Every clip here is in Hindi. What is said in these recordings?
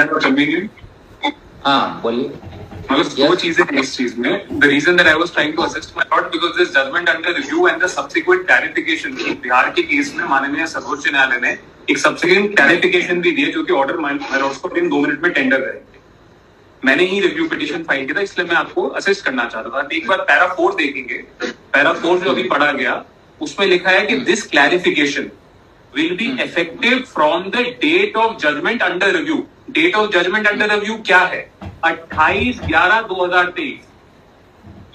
that convenient? हाँ बोलिए। मतलब दो चीजें हैं इस चीज में. The reason that I was trying to assist my lord because this judgment under review and the subsequent clarification. Bihar के केस में माननीय सर्वोच्च न्यायालय ने एक subsequent clarification भी दिया जो कि ऑर्डर my lords को 2 मिनट में टेंडर करेंगे. मैंने ही रिव्यू पिटीशन फाइल किया था, इसलिए मैं आपको असिस्ट करना चाहता था. एक बार पैरा 4 देखेंगे. पैरा 4 जो अभी पढ़ा गया उसमें लिखा है कि this clarification will be effective from the date of judgment under review. Date of judgment under review क्या है? 28/11/2023.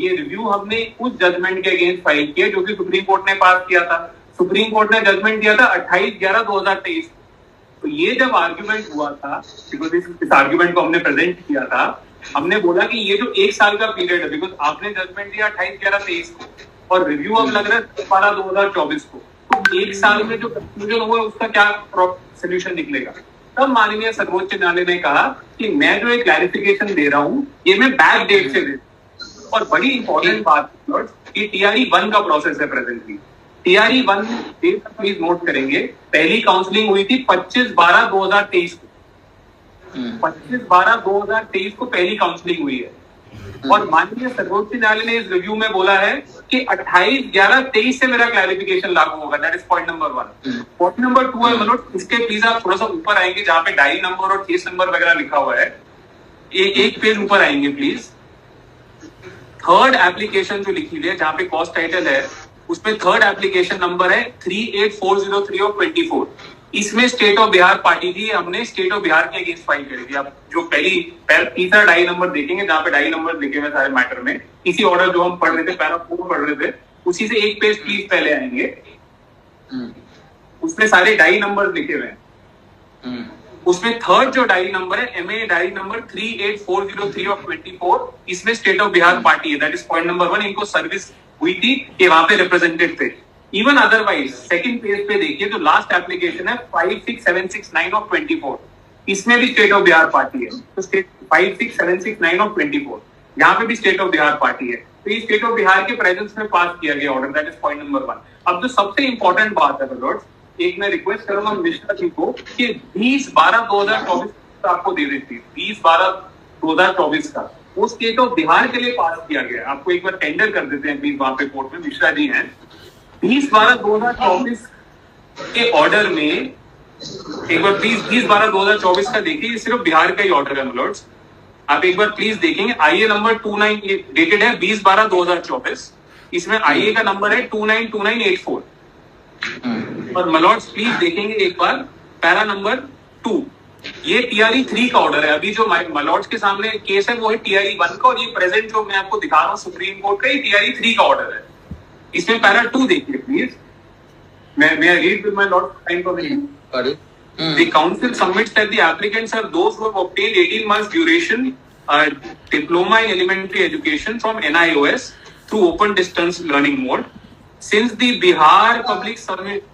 ये रिव्यू हमने उस जजमेंट के अगेंस्ट फाइल किया जो कि सुप्रीम कोर्ट ने पास किया था. सुप्रीम कोर्ट ने जजमेंट दिया था 28/11/2023. तो ये जब आर्ग्यूमेंट हुआ था, बिकॉज इस आर्ग्यूमेंट को हमने प्रेजेंट किया था, हमने बोला कि ये जो 1 साल का पीरियड है, बिकॉज आपने जजमेंट दिया 28/11/23 को और रिव्यू अब लग रहा है 12/2024 को, तो 1 साल में जो कंक्लूजन हुआ उसका क्या सोल्यूशन निकलेगा. तब माननीय सर्वोच्च न्यायालय ने कहा कि मैं जो एक क्लैरिफिकेशन दे रहा हूं ये मैं बैक डेट से दे रहा हूं. और बड़ी इंपॉर्टेंट बात कि TRE 1 का प्रोसेस है presently. TRE 1 date please note करेंगे. पहली काउंसलिंग हुई थी 25/12/2023 को. 25/12/2023 को पहली काउंसलिंग हुई है और माननीय सर्वोच्च न्यायालय ने इस रिव्यू में बोला है कि 28/11/23 से मेरा क्लैरिफिकेशन लागू होगा. That is point number 1. Point number 2 है मनोज, इसके प्लीज आप थोड़ा सा ऊपर आएंगे जहां पे डायरी नंबर और केस नंबर वगैरह लिखा हुआ है. एक पेज ऊपर आएंगे प्लीज. थर्ड एप्लीकेशन जो लिखी हुई है जहां पे कॉस्ट टाइटल है उसमें थर्ड एप्लीकेशन नंबर है 38403 ऑफ 24. इसमें स्टेट ऑफ बिहार पार्टी थी. हमने स्टेट ऑफ बिहार के अगेंस्ट फाइल करी थी. आप जो तीसरा डायरी नंबर देखेंगे जहां पे डायरी नंबर लिखे हुए सारे मैटर में, इसी ऑर्डर जो हम पढ़ रहे थे पैरा 4 पढ़ रहे थे उसी से एक पेज प्लीज पहले आएंगे. उसमें सारे डायरी नंबर लिखे हुए हैं. उसमें थर्ड जो डायरी नंबर है MA डायरी नंबर 38403 ऑफ 24, इसमें स्टेट ऑफ बिहार पार्टी है. That is point number 1. इनको सर्विस हुई थी कि वहां पे रिप्रेजेंटेड थे. इवन अदरवाइज सेकंड पेज पे देखिए जो लास्ट एप्लीकेशन है 56769 ऑफ 24, इसमें भी स्टेट ऑफ बिहार पार्टी है. तो स्टेट 56769 ऑफ 24 यहाँ पे भी स्टेट ऑफ बिहार पार्टी है. तो ये स्टेट ऑफ बिहार के प्रेजेंस में पास किया गया order. That is point number 1. अब जो सबसे इंपॉर्टेंट बात है लॉर्ड्स, एक मैं रिक्वेस्ट करूंगा मिश्रा जी को कि 20/12/2024 आपको दे देती है. 20/12/2024 का वो स्टेट ऑफ बिहार के लिए पास किया गया. आपको एक बार टेंडर कर देते हैं प्लीज. वहां पे कोर्ट में मिश्रा जी हैं. 20/12/2024 के ऑर्डर में एक बार प्लीज 20/12/2024 का देखिए. ये सिर्फ बिहार का ही ऑर्डर है लॉर्ड्स. आप एक बार प्लीज देखेंगे. IA नंबर 29 डेटेड है 20/12/2024. इसमें IA का नंबर है 292984. और मलॉर्ड्स प्लीज देखेंगे एक बार पैरा नंबर 2. ये TRE 3 का ऑर्डर है. अभी जो मलॉर्ड्स के सामने केस है वो है TRE 1 का और ये प्रेजेंट जो मैं आपको दिखा रहा हूँ सुप्रीम कोर्ट का, ये TRE 3 का ऑर्डर है. इसमें पैरा 2 देखिए प्लीज. मैं read with my Lord time permission. The council submits that the applicants are those who have obtained 18 months duration diploma in elementary education from NIOS through open distance learning mode. Since the Bihar Public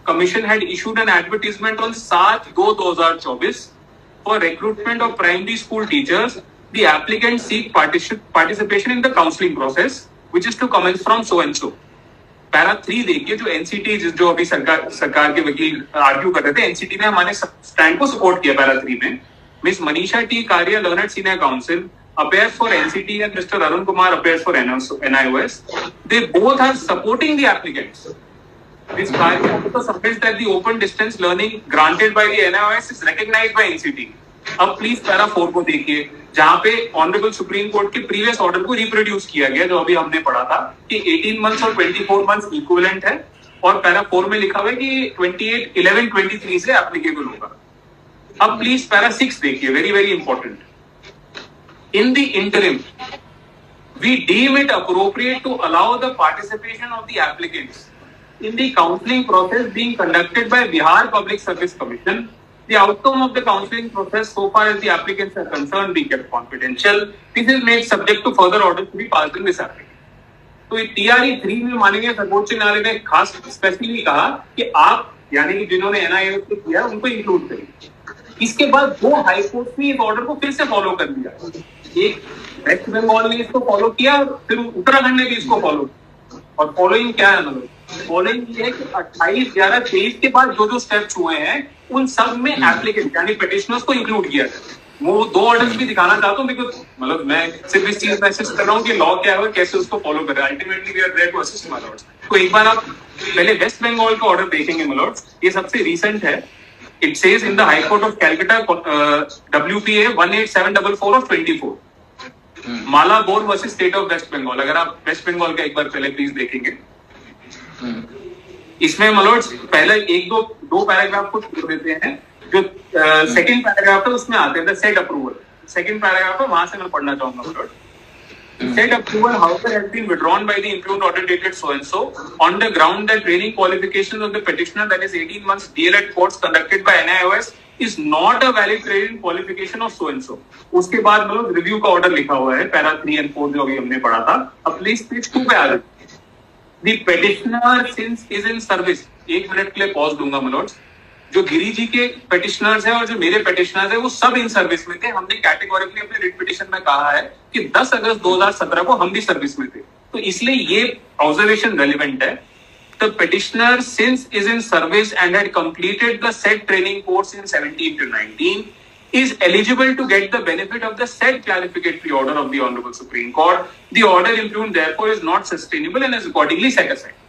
Commission had issued an advertisement on 7/2/2024 for recruitment of primary school teachers, the applicants seek participation in the counseling process, which is to commence from so and so. Para 3 देखिए जो NCT जो अभी सरकार के वकील आर्ग्यू कर रहे थे, NCT ने हमारे स्टैंड को सपोर्ट किया. पैरा 3 में मिस मनीषा T कारिया learned senior council appears for NCT and Mr. Arun Kumar appears for NIOS. They both are supporting the applicants. This Karia also submits that the open distance learning granted by the NIOS is recognized by NCT. अब प्लीज पैरा 4 को देखिए जहां पे ऑनरेबल सुप्रीम कोर्ट के प्रीवियस ऑर्डर को रिप्रोड्यूस किया गया जो अभी हमने पढ़ा था कि 18 मंथ्स और 24 मंथ्स इक्विवेलेंट है. और पैरा 4 में लिखा हुआ है कि 28/11/23 से एप्लीकेबल होगा. अब प्लीज पैरा 6 देखिए. Very very important. In the interim, we deem it appropriate to allow the participation of the applicants in the counseling process being conducted by Bihar Public Service Commission. The outcome of the counseling process, so far as the applicants are concerned, be kept confidential. This is made subject to further orders to be passed in this applicant. तो ये TRE 3 में माननीय सर्वोच्च न्यायालय ने खास स्पेसिफिकली कहा कि आप यानी कि जिन्होंने NIOS को किया उनको इंक्लूड करिए. इसके बाद 2 हाई कोर्ट ने इस ऑर्डर को फिर से फॉलो कर दिया. एक वेस्ट बंगाल ने इसको फॉलो किया और फिर उत्तराखंड ने भी इसको फॉलो किया. और फॉलोइंग क्या है मतलब फॉलोइंग ये है कि 28/11/23 के बाद जो जो स्टेप्स हुए हैं उन सब में एप्लीकेंट यानी पिटिशनर्स को इंक्लूड किया जाए. वो 2 ऑर्डर्स भी दिखाना चाहता हूँ, बिकॉज मतलब मैं सिर्फ इस चीज मैसेज कर रहा हूँ कि लॉ क्या है, कैसे उसको फॉलो करें. Ultimately we are there to assist my lords. तो एक बार आप पहले वेस्ट बंगाल का ऑर्डर देखेंगे माय लॉर्ड्स. ये सबसे रीसेंट है. It says in the high court of Calcutta WPA 18744 of 24, Mala Bor versus state of West Bengal. अगर आप वेस्ट बंगाल का एक बार पहले प्लीज देखेंगे. इसमें मलोड्स पहले दो पैराग्राफ को छोड़ देते हैं. जो सेकंड पैराग्राफ है उसमें आते हैं सेट अप्रूवल. सेकंड पैराग्राफ है, वहां से मैं पढ़ना चाहूंगा मलोड. Said approval, however, has been withdrawn by the impugned order dated so and so on the ground that training qualifications of the petitioner, that is 18 months DLED course conducted by NIOS, is not a valid training qualification of so and so. उसके बाद मतलब रिव्यू का ऑर्डर लिखा हुआ है, पैरा 3 और 4 जो अभी हमने पढ़ा था. अब प्लीज पेज 2 पे आ जाए. The petitioner since is in service. 1 minute के लिए पॉज दूंगा मलोड्स. जो गिरी जी के पेटिशनर्स हैं और जो मेरे पेटिशनर्स हैं वो सब इन सर्विस में थे. हमने कैटेगोरिकली अपने रिट पिटीशन में कहा है कि 10 अगस्त 2017 को हम भी सर्विस में थे. तो इसलिए ये ऑब्जर्वेशन रेलिवेंट है. The petitioner since is in service and had completed the said training course in 17 to 19 is eligible to get the benefit of the said clarificatory order of the Honorable Supreme Court. The order impugned therefore is not sustainable and is accordingly set aside.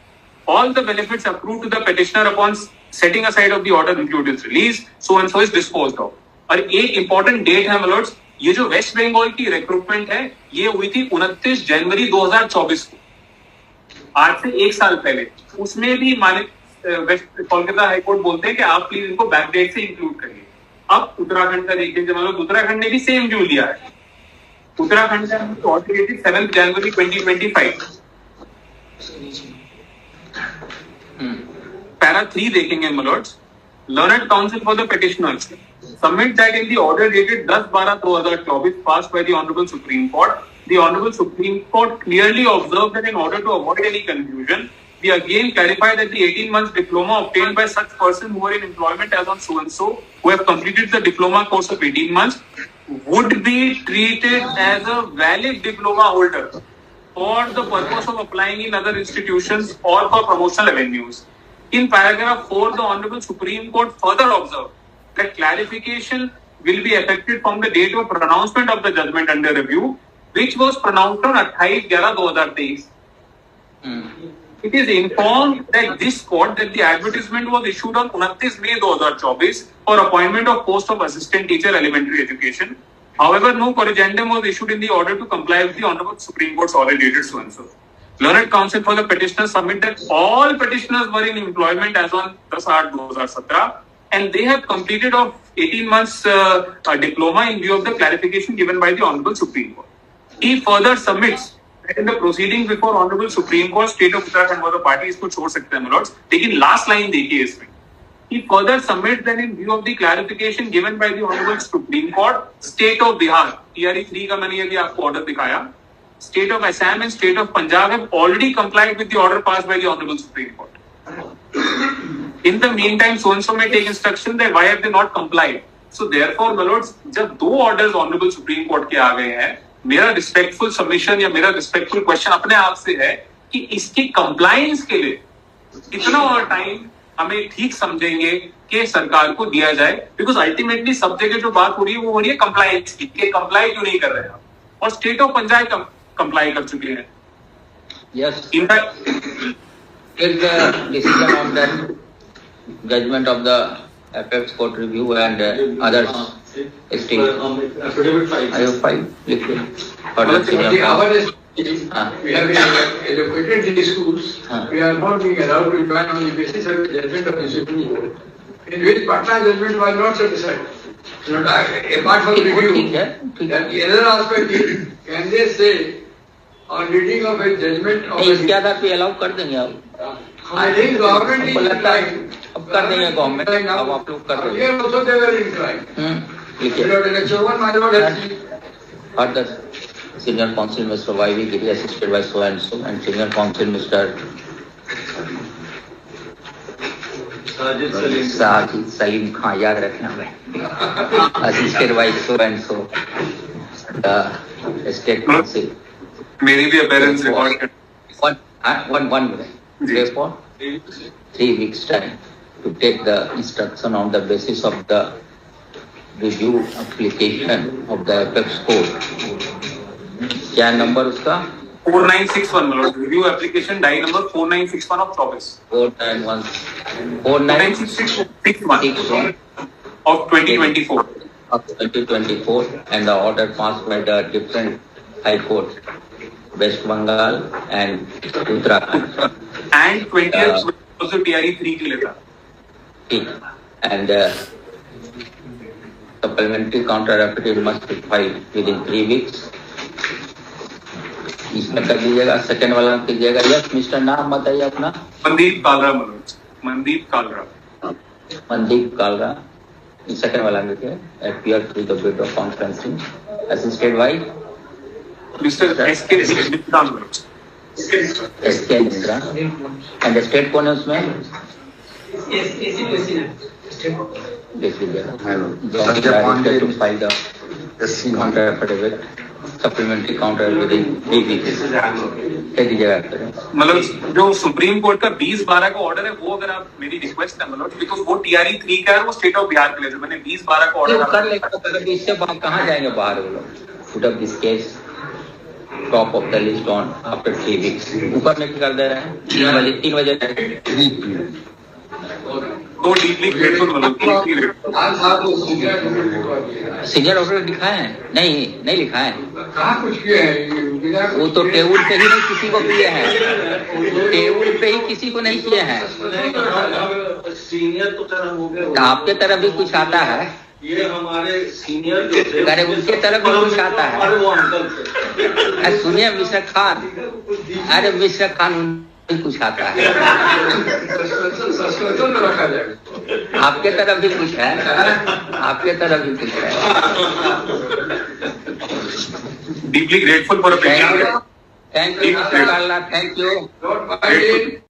All the benefits accrued to the petitioner upon setting aside of the order include its release, so and so is disposed of. और एक इंपॉर्टेंट डेट है मलोड्स. ये जो वेस्ट बंगाल की रिक्रूटमेंट है ये हुई थी 29 जनवरी 2024 को, आज से 1 साल पहले. उसमें भी वेस्ट कोलकाता हाईकोर्ट बोलते हैं कि आप प्लीज इनको बैक डेट से इंक्लूड करिए. अब उत्तराखंड का देखिए, मतलब उत्तराखंड ने भी सेम ड्यू लिया है. उत्तराखंड का ऑर्डर डेटेड 7 जनवरी 2025. Para 3 देखेंगे मलोड्स. Learned counsel for the petitioners submit that in the order dated 10/12/2024 passed by the Honorable Supreme Court, the Honorable Supreme Court clearly observed that in order to avoid any confusion, we again clarify that the 18 months diploma obtained by such person who are in employment as on so and so, who have completed the diploma course of 18 months, would be treated as a valid diploma holder for the purpose of applying in other institutions or for promotional avenues. In paragraph 4, the Honorable Supreme Court further observed that clarification will be effected from the date of pronouncement of the judgment under review, which was pronounced on 28/11/2023. It is informed that this court that the advertisement was issued on 29 May 2024 for appointment of post of assistant teacher elementary education. However, no corrigendum was issued in the order to comply with the Honorable Supreme Court's order dated so and so. Learned counsel for the petitioner submit that all petitioners were in employment as on 10/8/2017 and they have completed of 18 months diploma in view of the clarification given by the Honorable Supreme Court. He further submits that in the proceedings before Honorable Supreme Court, State of Uttarakhand was the party. इसको छोड़ सकते हैं मलोड्स, लेकिन लास्ट लाइन देखिए इसमें. He further submits that in view of the clarification given by the Honorable Supreme Court, State of Bihar, TRE 3 का मैंने अभी आपको ऑर्डर दिखाया, State of Assam and State of Punjab have already complied with the order passed by the Honorable Supreme Court. In the meantime, so and so may take instruction that why have they not complied. So therefore, my lords, जब 2 orders Honorable Supreme Court के आ गए हैं, मेरा रिस्पेक्टफुल सबमिशन या मेरा रिस्पेक्टफुल क्वेश्चन अपने आप से है कि इसकी कंप्लायंस के लिए कितना और टाइम हमें ठीक समझेंगे कि सरकार को दिया जाए. बिकॉज अल्टीमेटली सब जगह जो बात हो रही है वो हो रही है कंप्लायंस की, कि कंप्लाई क्यों नहीं कर रहे हैं. और स्टेट ऑफ पंजाब कंप्लाई कर चुके हैं. Yes. In fact, Take the decision on that judgment of the apex court review and others. State. I have filed. Further senior. We have been allocated these schools. We are not being allowed to join on the basis of the judgment of the Supreme Court, in which Patna judgment was not satisfied. Apart from the review, the other aspect is, can they say on reading of a judgment of इसके आधार पे अलाउ कर देंगे आप. I think government is inclined. अब कर देंगे गवर्नमेंट. अब आप लोग कर देंगे. Here also they were inclined. Without election, one my lord has. Further, senior counsel Mr. Y.V. Giri assisted by so and so, and senior counsel Mr. Sajid Salim Khan, याद रखना भाई. Assisted by so and so, the state council. मेरी भी अपीयरेंस रिकॉर्ड कर. One minute. Therefore, 3 weeks time to take the instruction on the basis of the review application of the apex court. क्या नंबर उसका? 4961 my lord. Review application die number 4961 of 24. 4961 of 2024. of 2024, and the order passed by the different high court, West Bengal and Uttarakhand. And 20th also TRE 3 के लिए था. And supplementary counter affidavit must be filed within 3 weeks. इसमें कर दीजिएगा, सेकेंड वाला कीजिएगा. यस मिस्टर, नाम बताइए अपना. मनदीप कालरा मनोज. मनदीप कालरा. मनदीप कालरा. सेकेंड वाला लिखिए. appear through the bit of conferencing assisted by Mr. S.K. Mitra Manoj. S.K. Mitra. And the state कौन है उसमें? देख लीजिएगा. To file the counter affidavit, supplementary counter within 3 weeks. कह दीजिएगा. मतलब जो सुप्रीम कोर्ट का 2012 का ऑर्डर है वो अगर आप मेरी रिक्वेस्ट है मतलब बिकॉज वो TRE 3 का है वो स्टेट ऑफ बिहार के लिए मैंने 2012 का ऑर्डर कर लेगा. इससे कहाँ जाएंगे बाहर वो लोग? Put up this case top of the list on after 3 weeks. ऊपर में कर दे रहे हैं 3 बजे. तो डीपली ग्रेटफुल मतलब सीनियर ऑर्डर लिखा है? नहीं लिखा है. कहाँ कुछ किए हैं? वो तो टेबल पे ही नहीं किसी को किए हैं. टेबल पे ही किसी को नहीं किए हैं. सीनियर तो तरह हो गए. आपके तरफ भी कुछ आता है? ये हमारे सीनियर जो थे, अरे उनके तरफ भी कुछ आता है. अरे वो अंकल थे. अरे सुनिए मिस्टर खान. अरे मिस्टर खान भी कुछ आता है. सस्पेंशन में रखा जाएगा. आपके तरफ भी कुछ है. आपके तरफ भी कुछ है. Deeply grateful for thank you mister Kala. Thank you. Don't mind it.